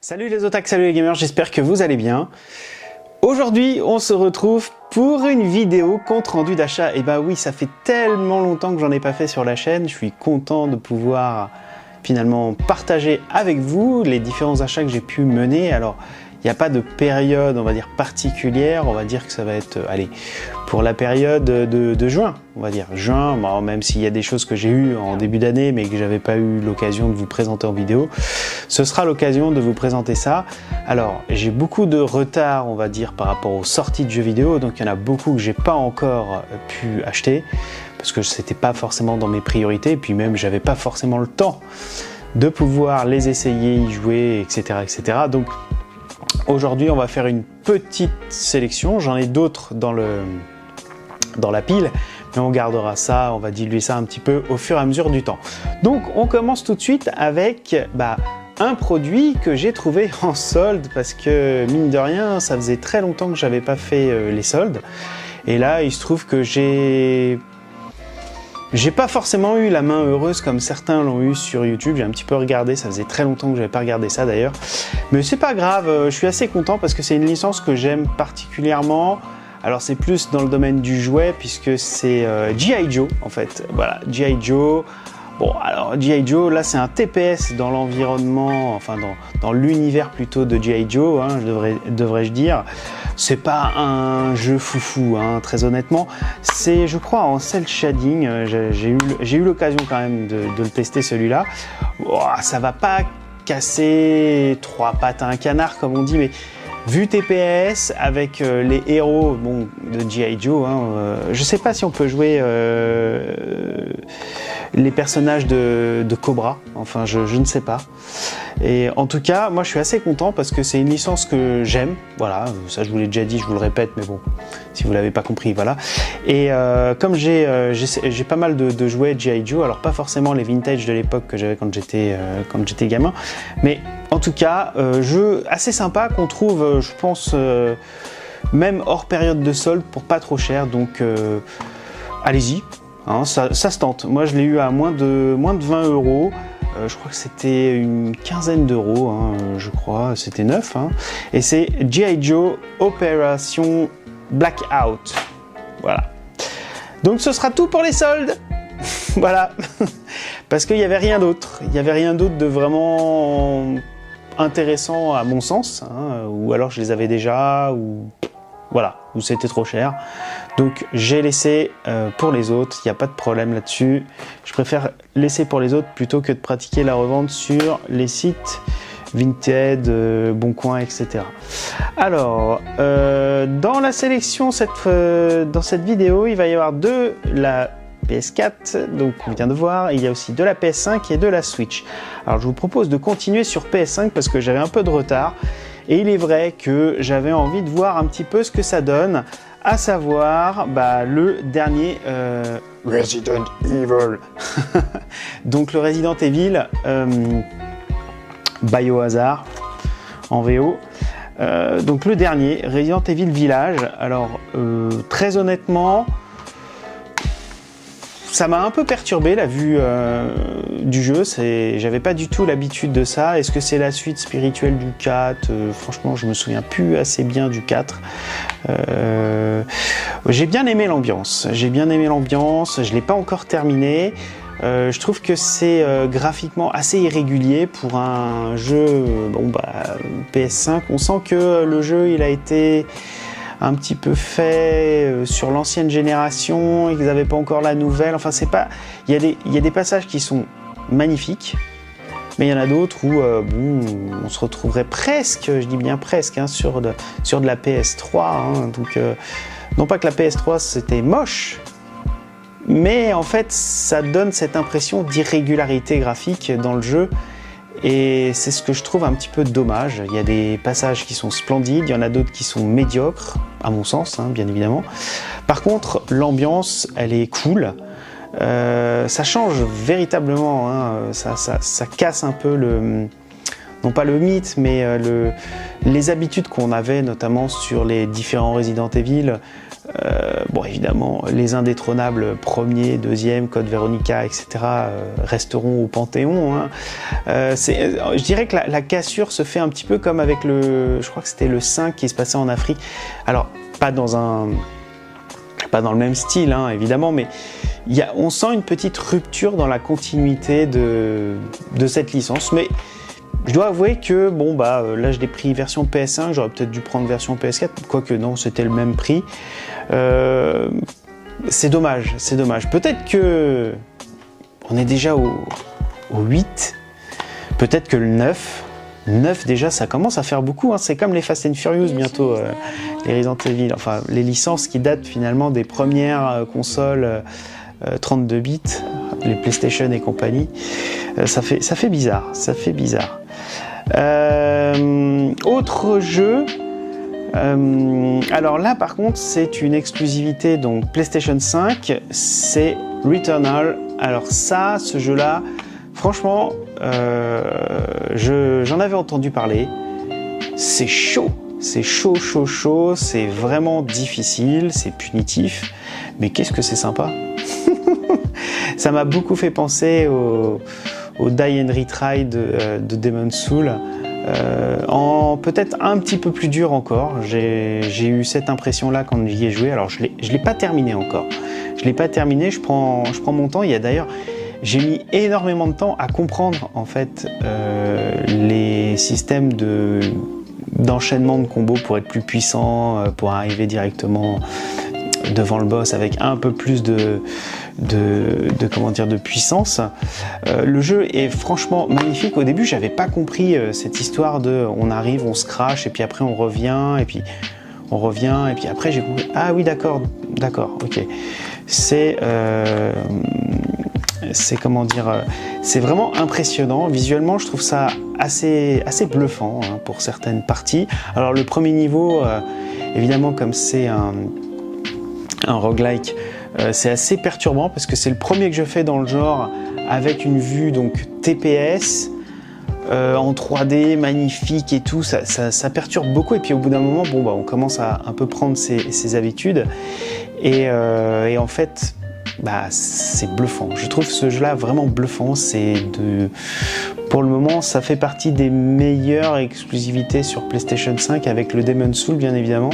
Salut les otaks, salut les gamers, j'espère que vous allez bien. Aujourd'hui, on se retrouve pour une vidéo compte rendu d'achat. Et bah oui, ça fait tellement longtemps que j'en ai pas fait sur la chaîne, je suis content de pouvoir finalement partager avec vous les différents achats que j'ai pu mener. Alors, il n'y a pas de période, on va dire, particulière, on va dire que ça va être, allez, pour la période de juin, on va dire, juin, bon, même s'il y a des choses que j'ai eues en début d'année, mais que j'avais pas eu l'occasion de vous présenter en vidéo, ce sera l'occasion de vous présenter ça. Alors, j'ai beaucoup de retard, on va dire, par rapport aux sorties de jeux vidéo, donc il y en a beaucoup que j'ai pas encore pu acheter, parce que c'était pas forcément dans mes priorités, et puis même, j'avais pas forcément le temps de pouvoir les essayer, y jouer, etc., etc. Donc, aujourd'hui, on va faire une petite sélection. J'en ai d'autres dans la pile, mais on gardera ça, on va diluer ça un petit peu au fur et à mesure du temps. Donc, on commence tout de suite avec un produit que j'ai trouvé en solde parce que, mine de rien, ça faisait très longtemps que j'avais pas fait les soldes. Et là, il se trouve que j'ai pas forcément eu la main heureuse comme certains l'ont eu sur YouTube. J'ai un petit peu regardé, ça faisait très longtemps que j'avais pas regardé ça d'ailleurs. Mais c'est pas grave, je suis assez content parce que c'est une licence que j'aime particulièrement. Alors c'est plus dans le domaine du jouet puisque c'est G.I. Joe en fait. Voilà, G.I. Joe. Bon, alors G.I. Joe, là c'est un TPS dans l'environnement, enfin dans l'univers plutôt de G.I. Joe, hein, devrais-je dire. C'est pas un jeu foufou, hein, très honnêtement. C'est, je crois, en cel shading. J'ai eu l'occasion quand même de le tester celui-là. Oh, ça va pas casser trois pattes à un canard comme on dit, mais vu TPS avec les héros de G.I. Joe, hein, je sais pas si on peut jouer les personnages de Cobra, enfin je ne sais pas. Et en tout cas, moi je suis assez content parce que c'est une licence que j'aime, voilà, ça je vous l'ai déjà dit, je vous le répète, mais bon, si vous l'avez pas compris, voilà. Et comme j'ai pas mal de jouets G.I. Joe, alors pas forcément les vintage de l'époque que j'avais quand j'étais gamin, mais en tout cas, jeu assez sympa qu'on trouve, je pense, même hors période de solde pour pas trop cher, donc allez-y. Hein, ça se tente. Moi, je l'ai eu à moins de 20 €. Je crois que c'était une quinzaine d'euros, hein, je crois. C'était neuf. Hein. Et c'est G.I. Joe Opération Blackout. Voilà. Donc, ce sera tout pour les soldes. Voilà. Parce qu'il n'y avait rien d'autre. Il n'y avait rien d'autre de vraiment intéressant à mon sens. Hein, ou alors, je les avais déjà, ou voilà, ou c'était trop cher. Donc j'ai laissé pour les autres, il n'y a pas de problème là-dessus. Je préfère laisser pour les autres plutôt que de pratiquer la revente sur les sites Vinted, Boncoin, etc. Alors, dans la sélection, dans cette vidéo, il va y avoir de la PS4, donc on vient de voir, il y a aussi de la PS5 et de la Switch. Alors je vous propose de continuer sur PS5 parce que j'avais un peu de retard. Et il est vrai que j'avais envie de voir un petit peu ce que ça donne, à savoir le dernier Resident Evil. Donc le Resident Evil Biohazard en VO. Donc le dernier Resident Evil Village. Alors très honnêtement, ça m'a un peu perturbé la vue du jeu, j'avais pas du tout l'habitude de ça. Est-ce que c'est la suite spirituelle du 4 ? Franchement, je me souviens plus assez bien du 4. J'ai bien aimé l'ambiance, je l'ai pas encore terminé. Je trouve que c'est graphiquement assez irrégulier pour un jeu PS5. On sent que le jeu il a été un petit peu fait sur l'ancienne génération et qu'ils n'avaient pas encore la nouvelle. Enfin, c'est pas. Il y a des passages qui sont magnifiques, mais il y en a d'autres où on se retrouverait presque, je dis bien presque, hein, sur de la PS3. Hein, donc, non pas que la PS3 c'était moche, mais en fait, ça donne cette impression d'irrégularité graphique dans le jeu. Et c'est ce que je trouve un petit peu dommage. Il y a des passages qui sont splendides, il y en a d'autres qui sont médiocres, à mon sens, hein, bien évidemment. Par contre, l'ambiance, elle est cool. Ça change véritablement, hein, ça casse un peu non pas le mythe, mais les habitudes qu'on avait, notamment sur les différents Resident Evil. Bon, évidemment, les indétrônables premier, deuxième, Code Veronica, etc. Resteront au Panthéon. Hein. Je dirais que la cassure se fait un petit peu comme avec je crois que c'était le 5 qui se passait en Afrique. Alors, pas dans le même style, hein, évidemment, mais on sent une petite rupture dans la continuité de cette licence. Mais je dois avouer que, bon, là, je l'ai pris version PS5, j'aurais peut-être dû prendre version PS4, quoique non, c'était le même prix. C'est dommage, c'est dommage. Peut-être que on est déjà au 8, peut-être que le 9 déjà, ça commence à faire beaucoup, hein. C'est comme les Fast and Furious bientôt, les Resident Evil, enfin, les licences qui datent finalement des premières consoles 32 bits, les PlayStation et compagnie. Ça fait bizarre, ça fait bizarre. Autre jeu, alors là par contre c'est une exclusivité donc PlayStation 5, c'est Returnal. Alors ça, ce jeu là, franchement, j'en avais entendu parler, c'est chaud, c'est chaud, c'est vraiment difficile, c'est punitif, mais qu'est-ce que c'est sympa. Ça m'a beaucoup fait penser au Die and Retry de Demon's Souls, en peut-être un petit peu plus dur encore. J'ai eu cette impression-là quand j'y ai joué. Alors je l'ai pas terminé encore. Je l'ai pas terminé. Je prends mon temps. Il y a d'ailleurs, j'ai mis énormément de temps à comprendre en fait les systèmes d'enchaînement de combos pour être plus puissant, pour arriver directement devant le boss avec un peu plus de puissance. Le jeu est franchement magnifique. Au début, j'avais pas compris cette histoire de on arrive, on se crache et puis après on revient et puis on revient et puis après j'ai compris. Ah oui, d'accord, ok. C'est comment dire, c'est vraiment impressionnant. Visuellement, je trouve ça assez bluffant, hein, pour certaines parties. Alors le premier niveau, évidemment, comme c'est un roguelike, c'est assez perturbant parce que c'est le premier que je fais dans le genre avec une vue donc TPS en 3D magnifique et tout, ça perturbe beaucoup et puis au bout d'un moment on commence à un peu prendre ses habitudes et en fait c'est bluffant. Je trouve ce jeu-là vraiment bluffant. Pour le moment, ça fait partie des meilleures exclusivités sur PlayStation 5 avec le Demon's Souls bien évidemment.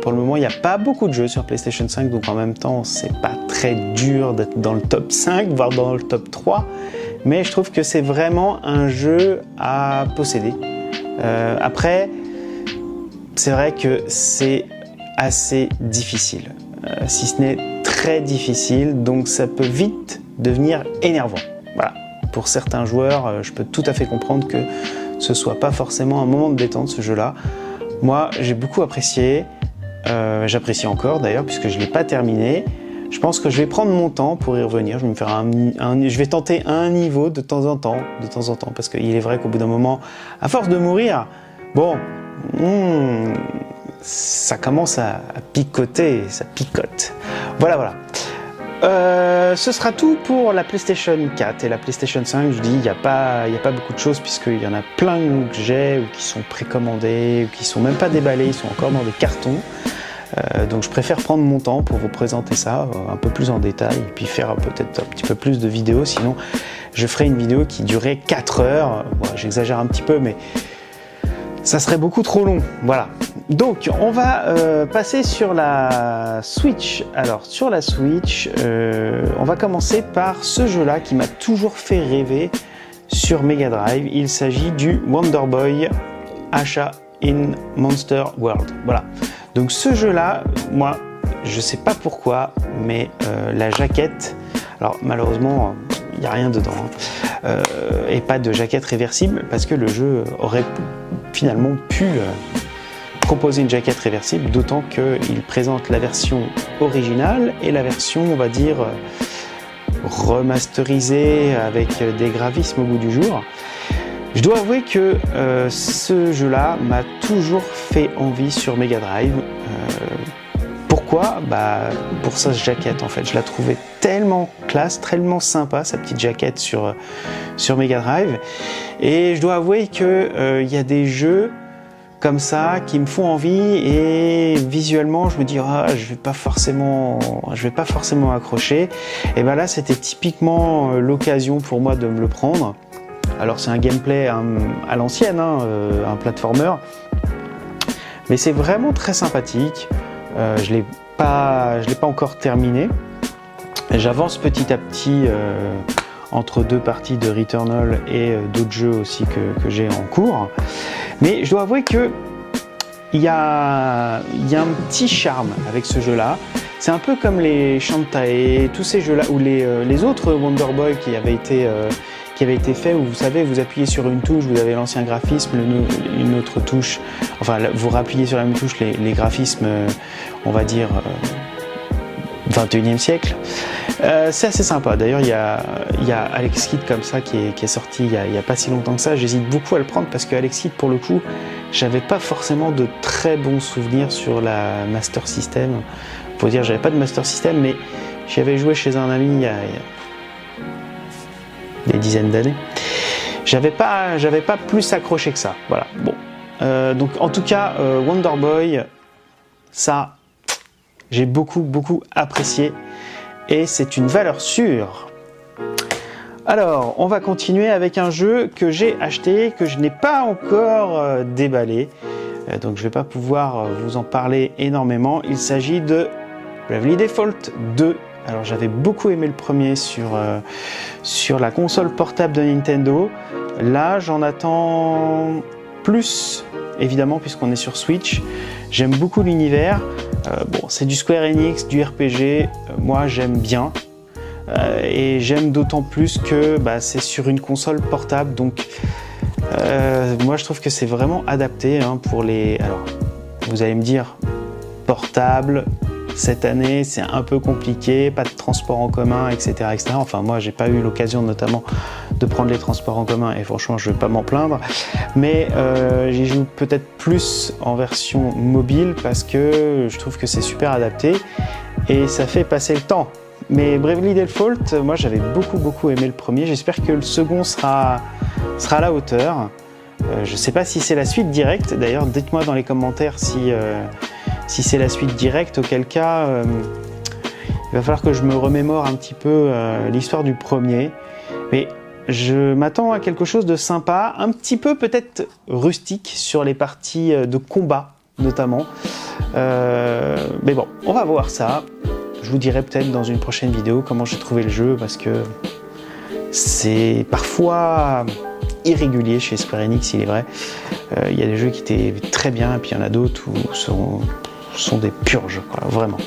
Pour le moment, il n'y a pas beaucoup de jeux sur PlayStation 5, donc en même temps, c'est pas très dur d'être dans le top 5, voire dans le top 3, mais je trouve que c'est vraiment un jeu à posséder. Après, c'est vrai que c'est assez difficile, si ce n'est très difficile, donc ça peut vite devenir énervant. Voilà. Pour certains joueurs, je peux tout à fait comprendre que ce soit pas forcément un moment de détente ce jeu-là. Moi, j'ai beaucoup apprécié, j'apprécie encore d'ailleurs puisque je ne l'ai pas terminé. Je pense que je vais prendre mon temps pour y revenir. Je vais me faire je vais tenter un niveau de temps en temps, parce qu'il est vrai qu'au bout d'un moment, à force de mourir, ça commence à picoter, ça picote. Voilà. Ce sera tout pour la PlayStation 4 et la PlayStation 5. Je dis, il n'y a pas beaucoup de choses puisqu'il y en a plein que j'ai ou qui sont précommandés ou qui sont même pas déballés, ils sont encore dans des cartons. Donc je préfère prendre mon temps pour vous présenter ça un peu plus en détail et puis faire peut-être un petit peu plus de vidéos. Sinon, je ferai une vidéo qui durerait 4 heures. Bon, j'exagère un petit peu, mais ça serait beaucoup trop long. Voilà. Donc, on va passer sur la Switch. Alors, sur la Switch, on va commencer par ce jeu-là qui m'a toujours fait rêver sur Mega Drive. Il s'agit du Wonder Boy Asha in Monster World. Voilà. Donc, ce jeu-là, moi, je sais pas pourquoi, mais la jaquette, alors malheureusement, il n'y a rien dedans, hein, et pas de jaquette réversible parce que le jeu aurait finalement pu proposer une jaquette réversible, d'autant qu'il présente la version originale et la version, on va dire, remasterisée avec des graphismes au bout du jour. Je dois avouer que ce jeu-là m'a toujours fait envie sur Mega Drive. Pourquoi ? Pour sa jaquette en fait. Je la trouvais tellement classe, tellement sympa sa petite jaquette sur Mega Drive. Et je dois avouer qu'il y a des jeux comme ça qui me font envie, et visuellement je me dis ah, je vais pas forcément accrocher. Et ben là c'était typiquement l'occasion pour moi de me le prendre. Alors c'est un gameplay à l'ancienne, hein, un platformer, mais c'est vraiment très sympathique. Je l'ai pas encore terminé. J'avance petit à petit entre deux parties de Returnal et d'autres jeux aussi que j'ai en cours. Mais je dois avouer que il y a un petit charme avec ce jeu-là. C'est un peu comme les Shantae, tous ces jeux-là, ou les autres Wonder Boy qui avaient été faits, où vous savez, vous appuyez sur une touche, vous avez l'ancien graphisme, une autre touche, enfin vous rappuyez sur la même touche les graphismes, on va dire, 21e siècle. C'est assez sympa. D'ailleurs, il y a Alex Kidd comme ça qui est sorti il y a pas si longtemps que ça. J'hésite beaucoup à le prendre parce que Alex Kidd, pour le coup, j'avais pas forcément de très bons souvenirs sur la Master System. Faut dire, j'avais pas de Master System, mais j'y avais joué chez un ami il y a des dizaines d'années. J'avais pas plus accroché que ça. Voilà. Bon. Donc en tout cas, Wonder Boy, ça, j'ai beaucoup apprécié. Et c'est une valeur sûre. Alors, on va continuer avec un jeu que j'ai acheté, que je n'ai pas encore déballé. Donc je ne vais pas pouvoir vous en parler énormément. Il s'agit de Bravely Default 2. Alors j'avais beaucoup aimé le premier sur la console portable de Nintendo. Là, j'en attends plus, évidemment, puisqu'on est sur Switch. J'aime beaucoup l'univers. Bon, c'est du Square Enix, du RPG, moi j'aime bien, et j'aime d'autant plus que c'est sur une console portable, donc moi je trouve que c'est vraiment adapté pour les... Alors, vous allez me dire, portable, cette année c'est un peu compliqué, pas de transport en commun, etc. etc. Enfin moi j'ai pas eu l'occasion notamment de prendre les transports en commun, et franchement je vais pas m'en plaindre, mais j'y joue peut-être plus en version mobile parce que je trouve que c'est super adapté et ça fait passer le temps. Mais Bravely Default, moi j'avais beaucoup aimé le premier, j'espère que le second sera à la hauteur. Je sais pas si c'est la suite directe, d'ailleurs dites-moi dans les commentaires si c'est la suite directe, auquel cas il va falloir que je me remémore un petit peu l'histoire du premier. Mais je m'attends à quelque chose de sympa, un petit peu peut-être rustique sur les parties de combat notamment. Mais bon, on va voir ça. Je vous dirai peut-être dans une prochaine vidéo comment j'ai trouvé le jeu, parce que c'est parfois irrégulier chez Square Enix, il est vrai. Il y a des jeux qui étaient très bien, et puis il y en a d'autres où sont des purges, quoi, vraiment.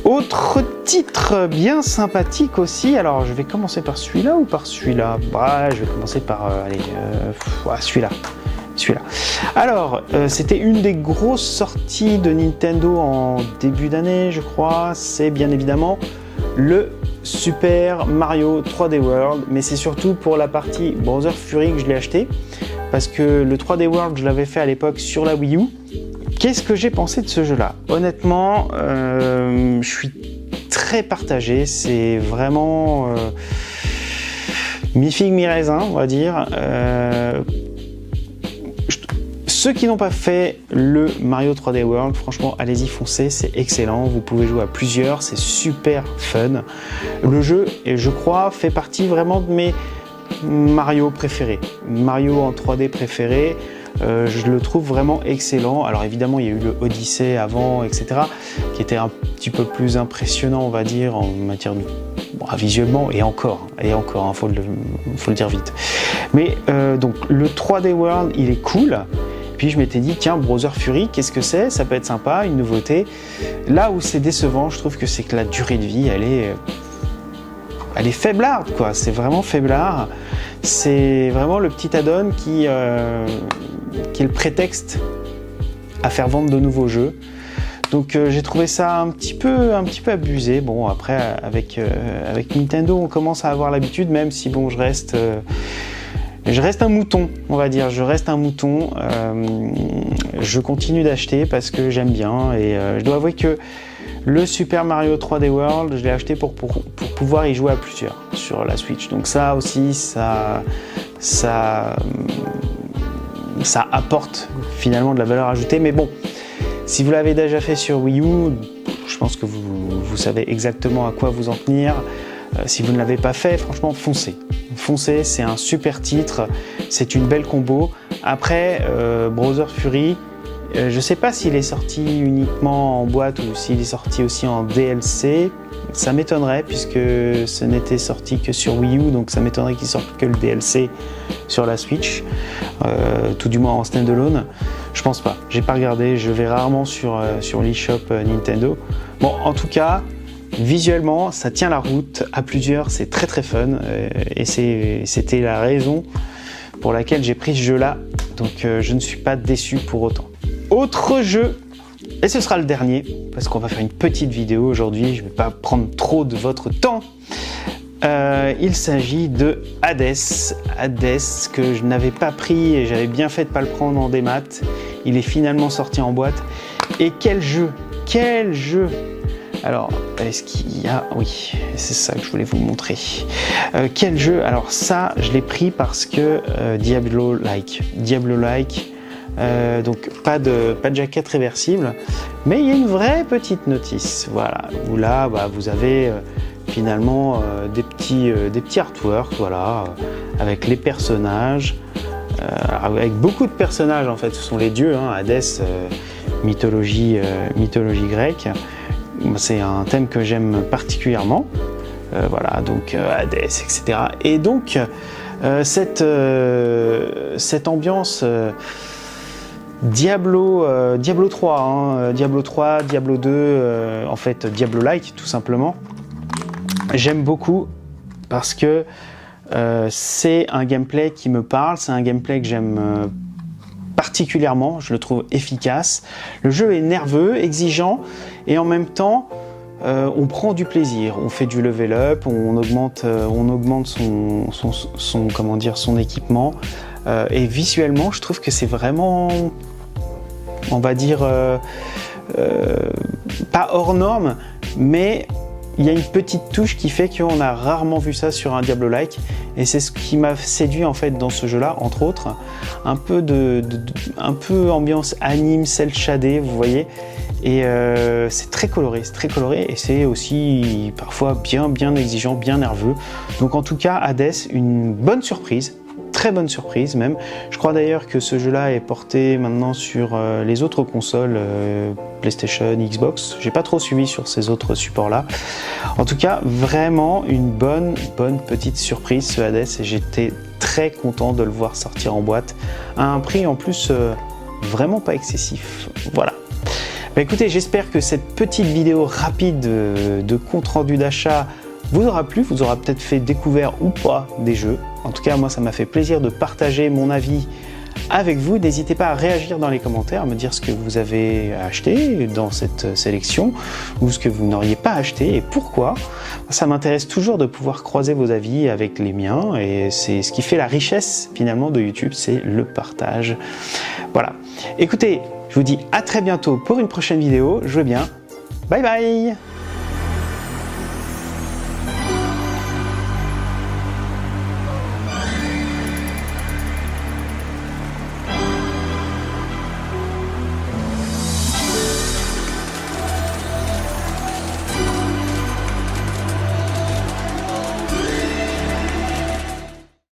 Autre titre bien sympathique aussi, alors je vais commencer par celui-là ou par celui-là? Je vais commencer par celui-là. Alors, c'était une des grosses sorties de Nintendo en début d'année, je crois. C'est bien évidemment le Super Mario 3D World, mais c'est surtout pour la partie Bowser Fury que je l'ai acheté, parce que le 3D World, je l'avais fait à l'époque sur la Wii U. Qu'est-ce que j'ai pensé de ce jeu-là? Honnêtement, je suis très partagé. C'est vraiment mi-figue, mi-raisin, on va dire. Ceux qui n'ont pas fait le Mario 3D World, franchement, allez-y, foncez, c'est excellent. Vous pouvez jouer à plusieurs, c'est super fun. Le jeu, je crois, fait partie vraiment de mes Mario préférés. Mario en 3D préféré. Je le trouve vraiment excellent. Alors évidemment, il y a eu le Odyssey avant, etc., qui était un petit peu plus impressionnant, on va dire, en matière de... visuellement, et encore, faut le dire vite. Mais donc, le 3D World, il est cool. Puis je m'étais dit, tiens, Bowser Fury, qu'est-ce que c'est? Ça peut être sympa, une nouveauté. Là où c'est décevant, je trouve que c'est que la durée de vie, elle est faiblarde, quoi. C'est vraiment faiblard. C'est vraiment le petit add-on qui est le prétexte à faire vendre de nouveaux jeux. Donc j'ai trouvé ça un petit peu abusé. Bon, après avec Nintendo, on commence à avoir l'habitude, même si bon, je reste un mouton, on va dire. Je reste un mouton. Je continue d'acheter parce que j'aime bien, et je dois avouer que le Super Mario 3D World, je l'ai acheté pour pouvoir y jouer à plusieurs sur la Switch. Donc ça aussi, ça ça apporte finalement de la valeur ajoutée. Mais bon, si vous l'avez déjà fait sur Wii U, je pense que vous savez exactement à quoi vous en tenir. Si vous ne l'avez pas fait, franchement, foncez. Foncez, c'est un super titre, c'est une belle combo. Après, Bowser Fury, je ne sais pas s'il est sorti uniquement en boîte ou s'il est sorti aussi en DLC. Ça m'étonnerait puisque ce n'était sorti que sur Wii U, donc ça m'étonnerait qu'il sorte que le DLC sur la Switch, tout du moins en standalone. Je pense pas, j'ai pas regardé, je vais rarement sur l'eShop Nintendo. Bon, en tout cas, visuellement, ça tient la route. À plusieurs, c'est très très fun et c'était la raison pour laquelle j'ai pris ce jeu-là. Donc je ne suis pas déçu pour autant. Autre jeu, et ce sera le dernier, parce qu'on va faire une petite vidéo aujourd'hui, je ne vais pas prendre trop de votre temps. Il s'agit de Hades. Hades que je n'avais pas pris et j'avais bien fait de ne pas le prendre en démat. Il est finalement sorti en boîte. Et quel jeu! Quel jeu! Alors, est-ce qu'il y a... Oui, c'est ça que je voulais vous montrer. Quel jeu? Alors ça, je l'ai pris parce que Diablo-like. Diablo-like, donc pas de jaquette réversible, mais il y a une vraie petite notice. Voilà, où là, vous avez finalement des petits artworks, voilà, avec les personnages, avec beaucoup de personnages en fait. Ce sont les dieux, hein, Hadès, mythologie grecque. C'est un thème que j'aime particulièrement, voilà, donc Hadès, etc. Et donc cette ambiance Diablo 3, hein, Diablo 3, Diablo 2, en fait Diablo-like tout simplement, j'aime beaucoup parce que c'est un gameplay qui me parle, c'est un gameplay que j'aime particulièrement, je le trouve efficace. Le jeu est nerveux, exigeant et en même temps on prend du plaisir, on fait du level up, on augmente son équipement et visuellement je trouve que c'est vraiment, on va dire, pas hors norme, mais il y a une petite touche qui fait qu'on a rarement vu ça sur un Diablo-like et c'est ce qui m'a séduit en fait dans ce jeu-là, entre autres. Un peu ambiance anime, cel shadé, vous voyez. Et c'est très coloré et c'est aussi parfois bien exigeant, bien nerveux. Donc en tout cas, Hades, une bonne surprise. Très bonne surprise même. Je crois d'ailleurs que ce jeu-là est porté maintenant sur les autres consoles, PlayStation, Xbox. J'ai pas trop suivi sur ces autres supports-là. En tout cas, vraiment une bonne petite surprise ce Hades et j'étais très content de le voir sortir en boîte à un prix en plus vraiment pas excessif. Voilà. Bah écoutez, j'espère que cette petite vidéo rapide de compte rendu d'achat vous aura plu, vous aura peut-être fait découvrir ou pas des jeux. En tout cas, moi, ça m'a fait plaisir de partager mon avis avec vous. N'hésitez pas à réagir dans les commentaires, à me dire ce que vous avez acheté dans cette sélection ou ce que vous n'auriez pas acheté et pourquoi. Ça m'intéresse toujours de pouvoir croiser vos avis avec les miens et c'est ce qui fait la richesse finalement de YouTube, c'est le partage. Voilà. Écoutez, je vous dis à très bientôt pour une prochaine vidéo. Jouez bien. Bye bye!